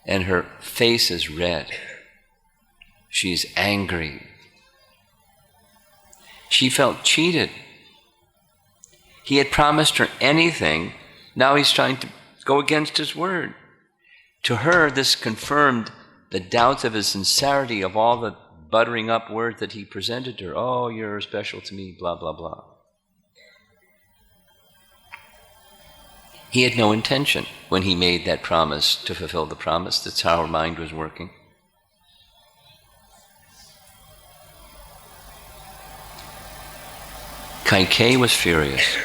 and her face is red. She's angry. She felt cheated. He had promised her anything. Now he's trying to go against his word. To her, this confirmed the doubts of his sincerity of all the buttering up words that he presented to her. Oh, you're special to me, blah, blah, blah. He had no intention when he made that promise to fulfill the promise. That's how her mind was working. Kaikeyi was furious.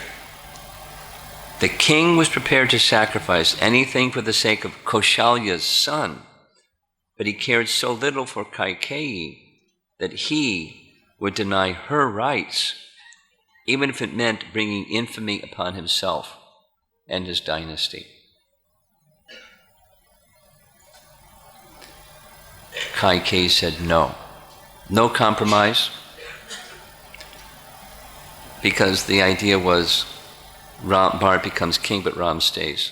The king was prepared to sacrifice anything for the sake of Kaushalya's son, but he cared so little for Kaikeyi that he would deny her rights, even if it meant bringing infamy upon himself and his dynasty. Kaikeyi said no. No compromise, because the idea was Bharat becomes king, but Ram stays.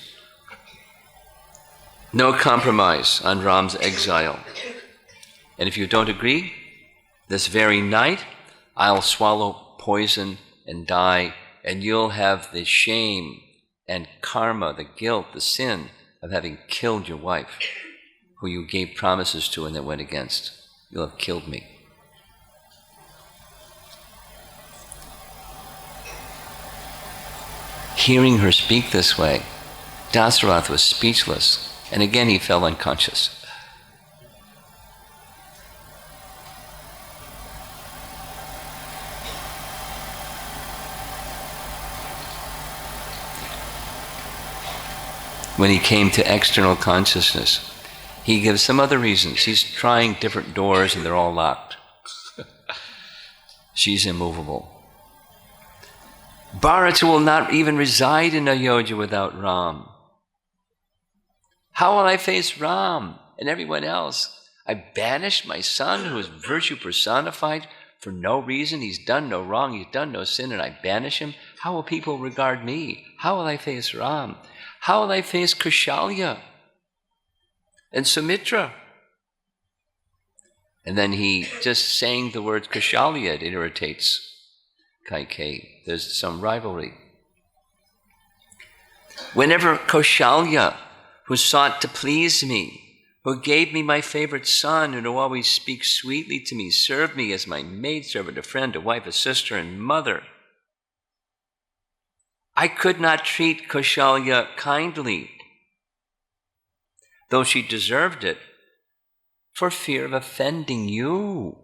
No compromise on Ram's exile. And if you don't agree, this very night, I'll swallow poison and die, and you'll have the shame and karma, the guilt, the sin of having killed your wife, who you gave promises to and then went against. You'll have killed me. Hearing her speak this way, Dasarath was speechless, and again he fell unconscious. When he came to external consciousness, he gives some other reasons. He's trying different doors and they're all locked. She's immovable. Bharata will not even reside in Ayodhya without Ram. How will I face Ram and everyone else? I banished my son, who is virtue personified, for no reason. He's done no wrong, he's done no sin, and I banish him. How will people regard me? How will I face Ram? How will I face Kaushalya and Sumitra? And then he just saying the word Kaushalya, it irritates Kaikeyi. There's some rivalry. Whenever Kaushalya, who sought to please me, who gave me my favorite son, and who always speaks sweetly to me, served me as my maidservant, a friend, a wife, a sister, and mother, I could not treat Kaushalya kindly, though she deserved it, for fear of offending you.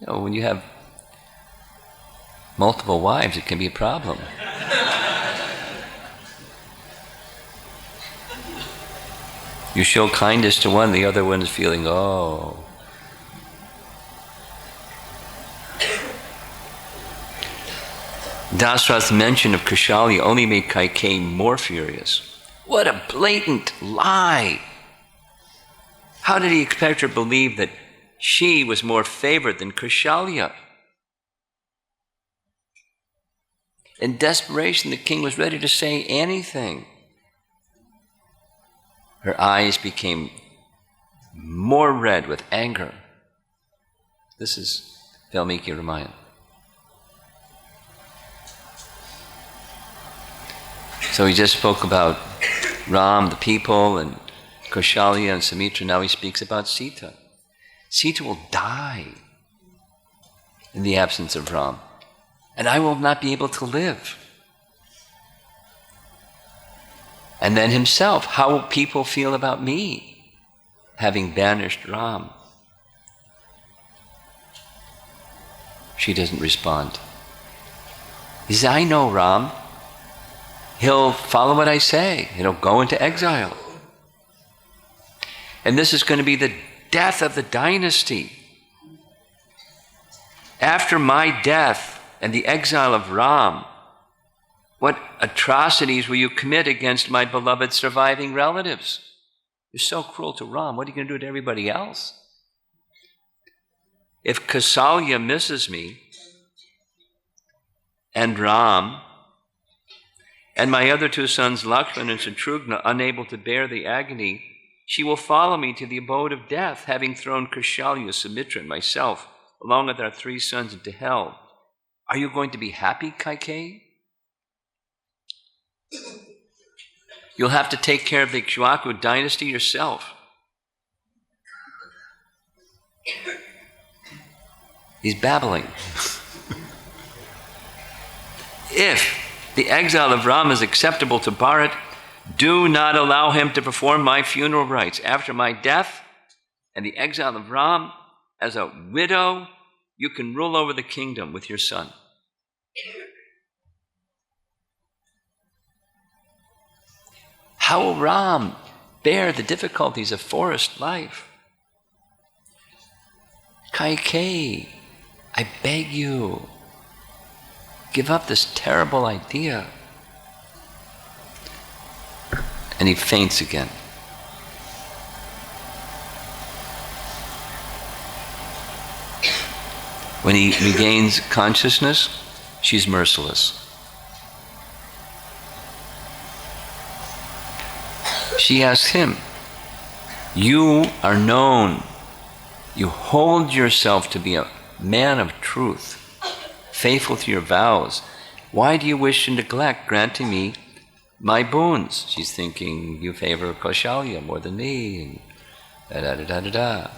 You know, when you have multiple wives, it can be a problem. You show kindness to one, the other one is feeling, oh. Dasarath's mention of Kaushalya only made Kaikeyi more furious. What a blatant lie! How did he expect her to believe that she was more favored than Kaushalya? In desperation, the king was ready to say anything. Her eyes became more red with anger. This is Valmiki Ramayana. So he just spoke about Ram, the people, and Kaushalya and Sumitra. Now he speaks about Sita. Sita will die in the absence of Ram, and I will not be able to live. And then himself, how will people feel about me, having banished Ram? She doesn't respond. He says, I know Ram. He'll follow what I say. He'll go into exile. And this is going to be the death of the dynasty. After my death and the exile of Ram, what atrocities will you commit against my beloved surviving relatives? You're so cruel to Ram. What are you going to do to everybody else? If Kaushalya misses me, and Ram, and my other two sons, Lakshmana and Shatrughna, unable to bear the agony, she will follow me to the abode of death, having thrown Kaushalya, Sumitra, and myself, along with our three sons, into hell. Are you going to be happy, Kaikeyi? You'll have to take care of the Ikshvaku dynasty yourself. He's babbling. If the exile of Ram is acceptable to Bharat, do not allow him to perform my funeral rites. After my death and the exile of Ram, as a widow, you can rule over the kingdom with your son. How will Ram bear the difficulties of forest life? Kaikeyi, I beg you, give up this terrible idea. And he faints again. When he regains consciousness, she's merciless. She asks him, you are known, you hold yourself to be a man of truth, faithful to your vows. Why do you wish to neglect granting me my boons? She's thinking, you favor Kaushalya more than me, and da-da-da-da-da-da.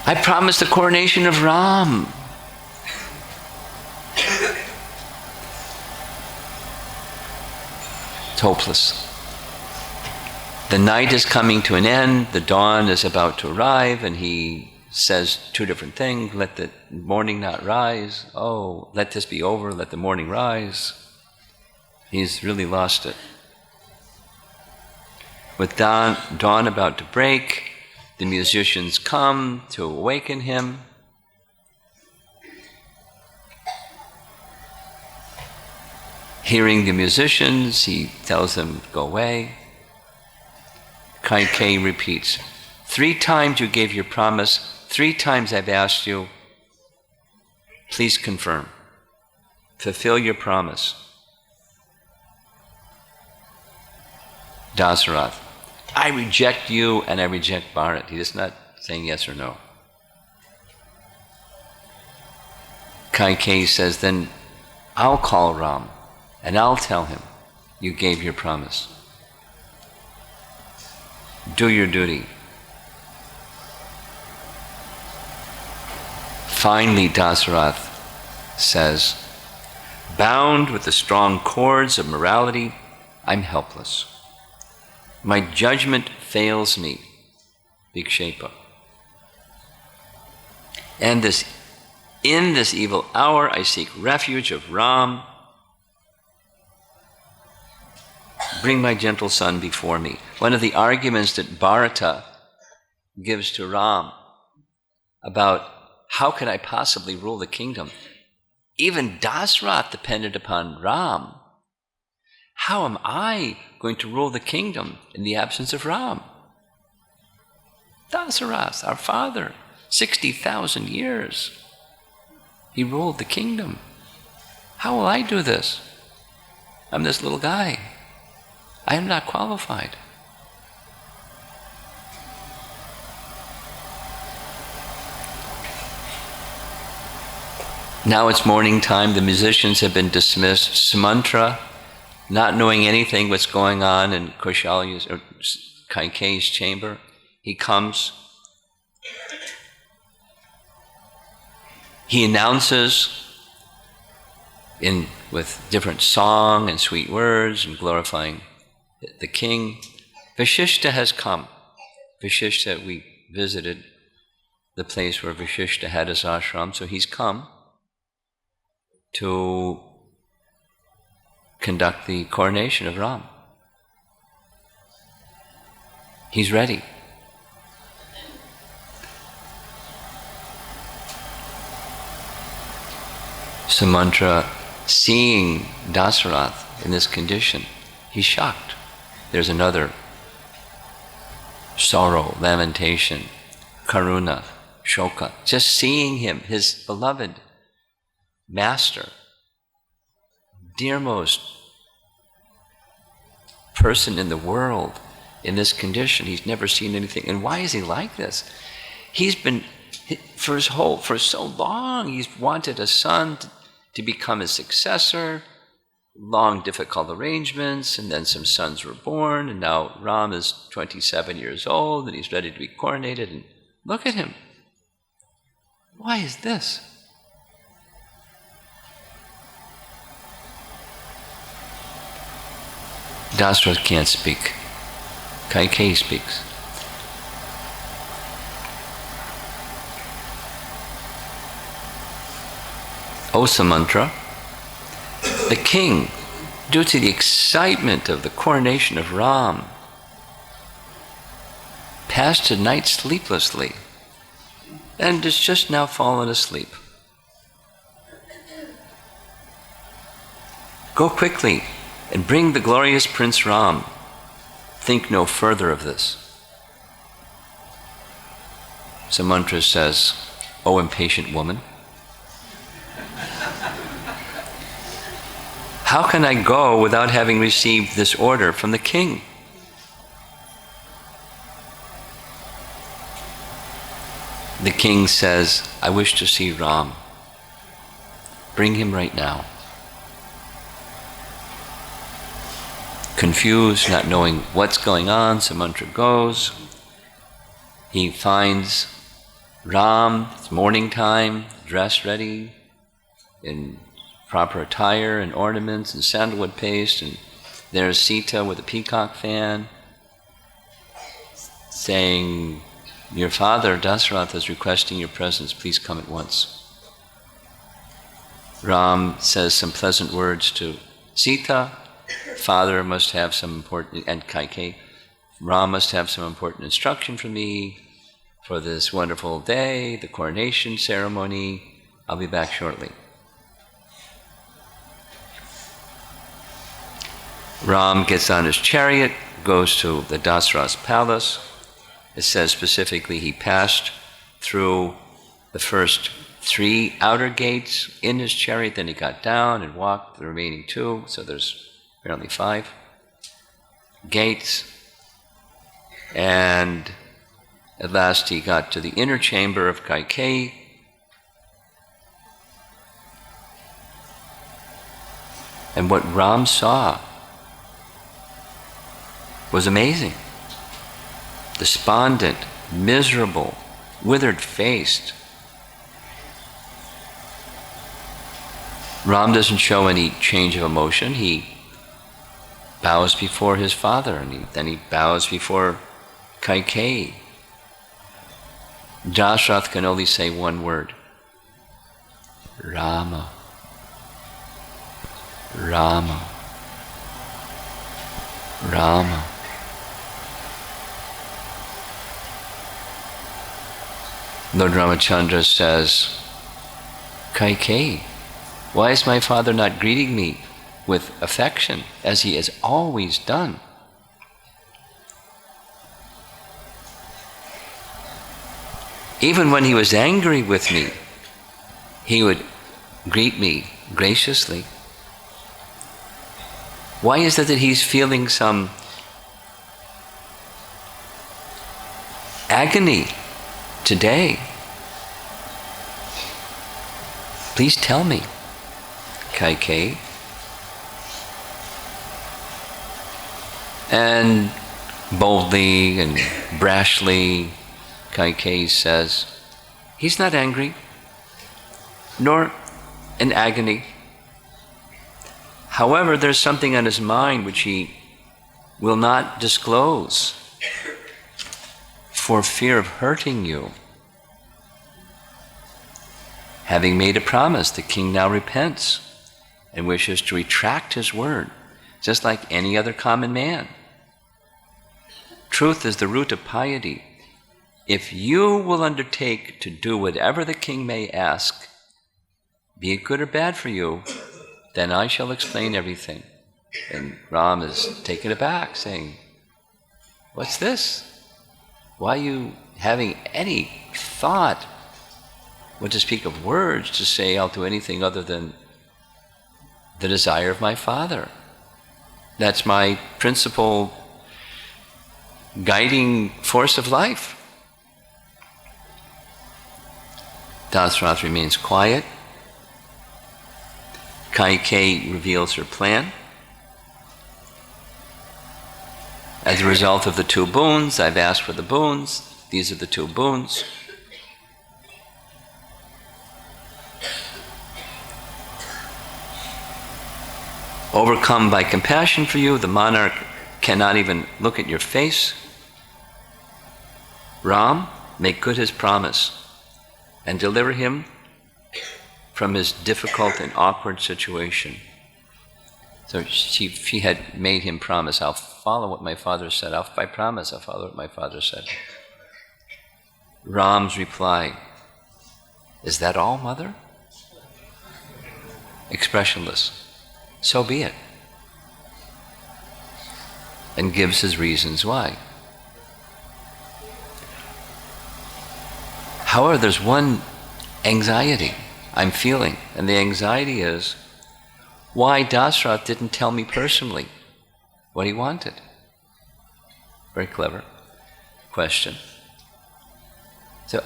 I promised the coronation of Ram. It's hopeless. The night is coming to an end, the dawn is about to arrive, and he says two different things. Let the morning not rise. Oh, let this be over, let the morning rise. He's really lost it. With dawn about to break, the musicians come to awaken him. Hearing the musicians, he tells them, go away. Kaikeyi repeats, 3 times you gave your promise, 3 times I've asked you, please confirm, fulfill your promise. Dasarath, I reject you and I reject Bharat. He is not saying yes or no. Kaikeyi says, then I'll call Ram and I'll tell him you gave your promise. Do your duty. Finally, Dasarath says, bound with the strong cords of morality, I'm helpless. My judgment fails me, Vikshepa. And in this evil hour, I seek refuge of Ram. Bring my gentle son before me. One of the arguments that Bharata gives to Ram about how could I possibly rule the kingdom? Even Dasarath depended upon Ram. How am I going to rule the kingdom in the absence of Ram? Dasarath, our father, 60,000 years, he ruled the kingdom. How will I do this? I'm this little guy. I am not qualified. Now it's morning time. The musicians have been dismissed. Sumantra, not knowing anything what's going on in Kaushalya's or Kaikeyi's chamber, he comes. He announces with different song and sweet words and glorifying the king. Vashishta has come. Vashishta, we visited the place where Vashishta had his ashram, so he's come to conduct the coronation of Ram. He's ready. Sumantra, seeing Dasarath in this condition, he's shocked. There's another sorrow, lamentation, karuna, shoka. Just seeing him, his beloved master, dearmost person in the world, in this condition. He's never seen anything. And why is he like this? He's been, for so long, he's wanted a son to become his successor. Long, difficult arrangements, and then some sons were born, and now Ram is 27 years old, and he's ready to be coronated, and look at him. Why is this? Dasarath can't speak. Kaikeyi speaks. O Sumantra, the king, due to the excitement of the coronation of Ram, passed a night sleeplessly and has just now fallen asleep. Go quickly and bring the glorious Prince Ram. Think no further of this. Sumantra says, O impatient woman, how can I go without having received this order from the king? The king says, I wish to see Ram. Bring him right now. Confused, not knowing what's going on, Sumantra goes. He finds Ram, it's morning time, dressed ready, in proper attire and ornaments and sandalwood paste, and there's Sita with a peacock fan, saying, your father, Dasharatha, is requesting your presence, please come at once. Ram says some pleasant words to Sita, father must have some important, and Kaikeyi, Ram must have some important instruction for me for this wonderful day, the coronation ceremony. I'll be back shortly. Ram gets on his chariot, goes to the Dasarath's palace. It says specifically he passed through the first 3 outer gates in his chariot, then he got down and walked the remaining 2, so there's apparently 5 gates. And at last he got to the inner chamber of Kaikeyi. And what Ram saw was amazing. Despondent, miserable, withered-faced. Ram doesn't show any change of emotion. He bows before his father, and then he bows before Kaikeyi. Dasharatha can only say one word: Rama, Rama, Rama. Lord Ramachandra says, Kaikeyi, why is my father not greeting me with affection as he has always done? Even when he was angry with me, he would greet me graciously. Why is it that he's feeling some agony today? Please tell me, Kaikeyi. And boldly and brashly, Kaikeyi says, he's not angry, nor in agony. However, there's something on his mind which he will not disclose for fear of hurting you. Having made a promise, the king now repents and wishes to retract his word, just like any other common man. Truth is the root of piety. If you will undertake to do whatever the king may ask, be it good or bad for you, then I shall explain everything. And Ram is taken aback, saying, what's this? Why are you having any thought, what to speak of words, to say I'll do anything other than the desire of my father? That's my principal guiding force of life. Dasarath remains quiet. Kaikeyi reveals her plan. As a result of the 2 boons, I've asked for the boons. These are the 2 boons. Overcome by compassion for you, the monarch cannot even look at your face. Ram, make good his promise and deliver him from his difficult and awkward situation. So she had made him promise, I'll follow what my father said. I promise I'll follow what my father said. Ram's reply, is that all, mother? Expressionless. So be it. And gives his reasons why. However, there's one anxiety I'm feeling, and the anxiety is, why Dasarath didn't tell me personally what he wanted. Very clever question. So,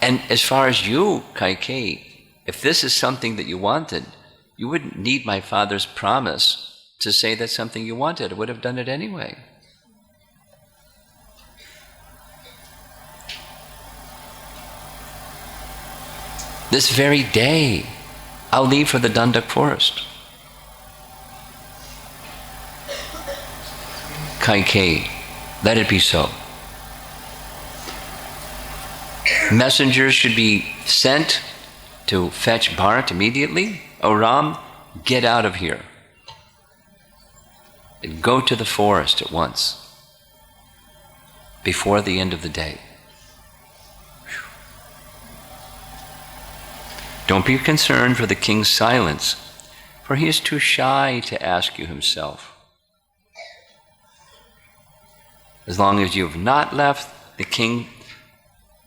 and as far as you, Kaikeyi, if this is something that you wanted, you wouldn't need my father's promise to say that's something you wanted. I would have done it anyway. This very day, I'll leave for the Dandak forest. Kaikeyi, let it be so. Messengers should be sent to fetch Bharat immediately. O Ram, get out of here. And go to the forest at once, before the end of the day. Don't be concerned for the king's silence, for he is too shy to ask you himself. As long as you have not left, the king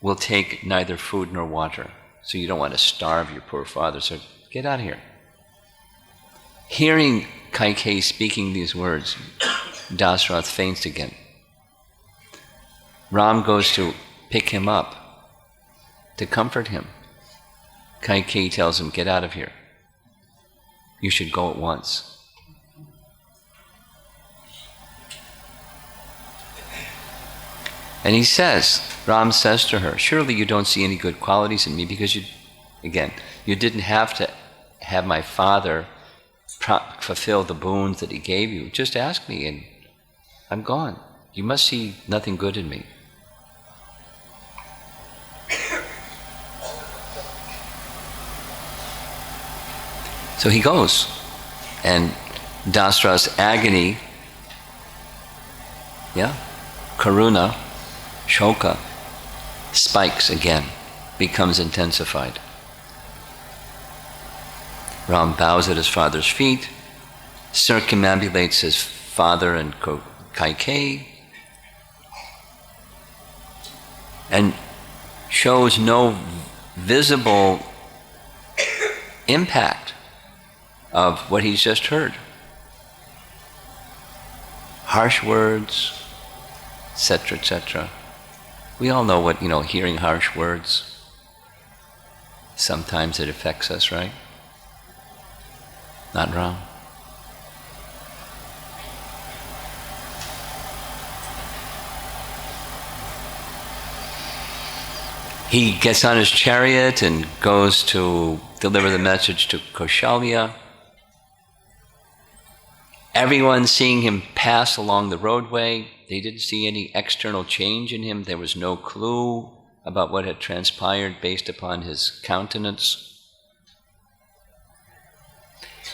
will take neither food nor water. So you don't want to starve your poor father, so get out of here. Hearing Kaikeyi speaking these words, Dasarath faints again. Ram goes to pick him up, to comfort him. Kaikeyi tells him, get out of here. You should go at once. And he says, Ram says to her, surely you don't see any good qualities in me because you didn't have to have my father fulfill the boons that he gave you. Just ask me and I'm gone. You must see nothing good in me. So he goes, and Dasarath's agony, karuna, shoka, spikes again, becomes intensified. Ram bows at his father's feet, circumambulates his father and Kaikeyi, and shows no visible impact of what he's just heard. Harsh words, etc., etc. We all know what, hearing harsh words, sometimes it affects us, right? Not wrong. He gets on his chariot and goes to deliver the message to Kaushalya. Everyone seeing him pass along the roadway, they didn't see any external change in him. There was no clue about what had transpired based upon his countenance.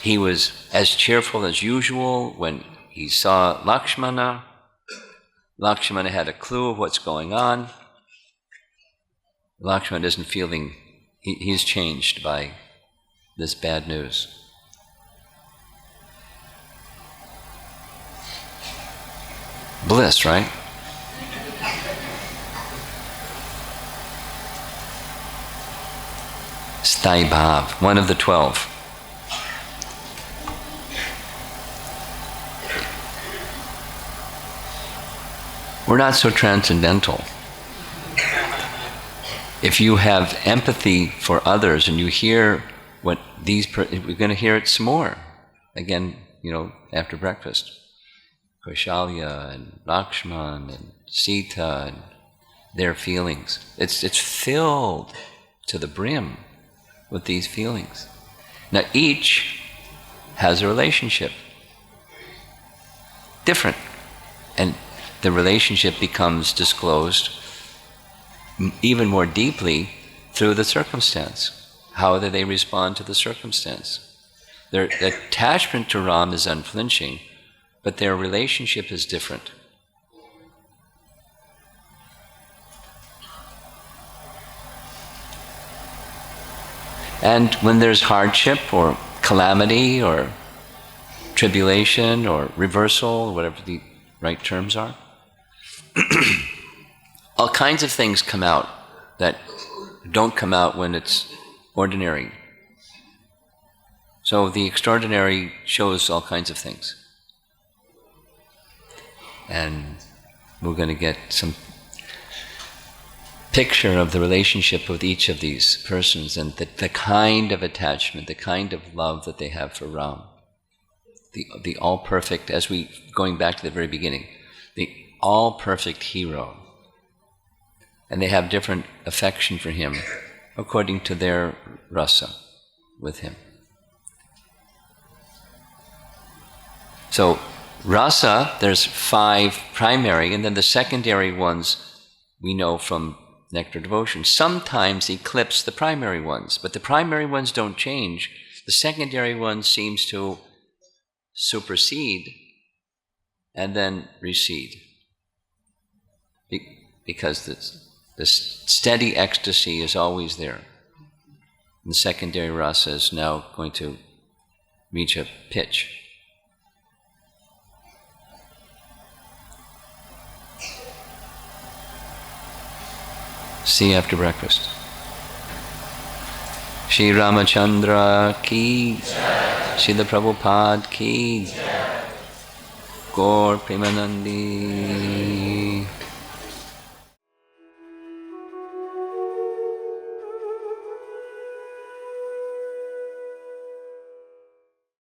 He was as cheerful as usual when he saw Lakshmana. Lakshmana had a clue of what's going on. Lakshmana isn't feeling, he's changed by this bad news. Bliss, right? Sthai Bhav, one of the 12. We're not so transcendental. If you have empathy for others and you hear what we're going to hear it some more. Again, after breakfast. Kaushalya and Lakshman and Sita and their feelings. It's filled to the brim with these feelings. Now each has a relationship. Different. And the relationship becomes disclosed even more deeply through the circumstance. How do they respond to the circumstance? Their attachment to Ram is unflinching, but their relationship is different. And when there's hardship or calamity or tribulation or reversal, whatever the right terms are, all kinds of things come out that don't come out when it's ordinary. So the extraordinary shows all kinds of things. And we're going to get some picture of the relationship with each of these persons and the kind of attachment, the kind of love that they have for Ram. The all-perfect, going back to the very beginning, the all-perfect hero. And they have different affection for him according to their rasa with him. So rasa, there's 5 primary, and then the secondary ones we know from nectar devotion sometimes eclipse the primary ones, but the primary ones don't change. The secondary ones seems to supersede and then recede, because the steady ecstasy is always there. And the secondary rasa is now going to reach a pitch. See you after breakfast. Shri Ramachandra ki, Srila Prabhupada ki, Gaur Premanandi.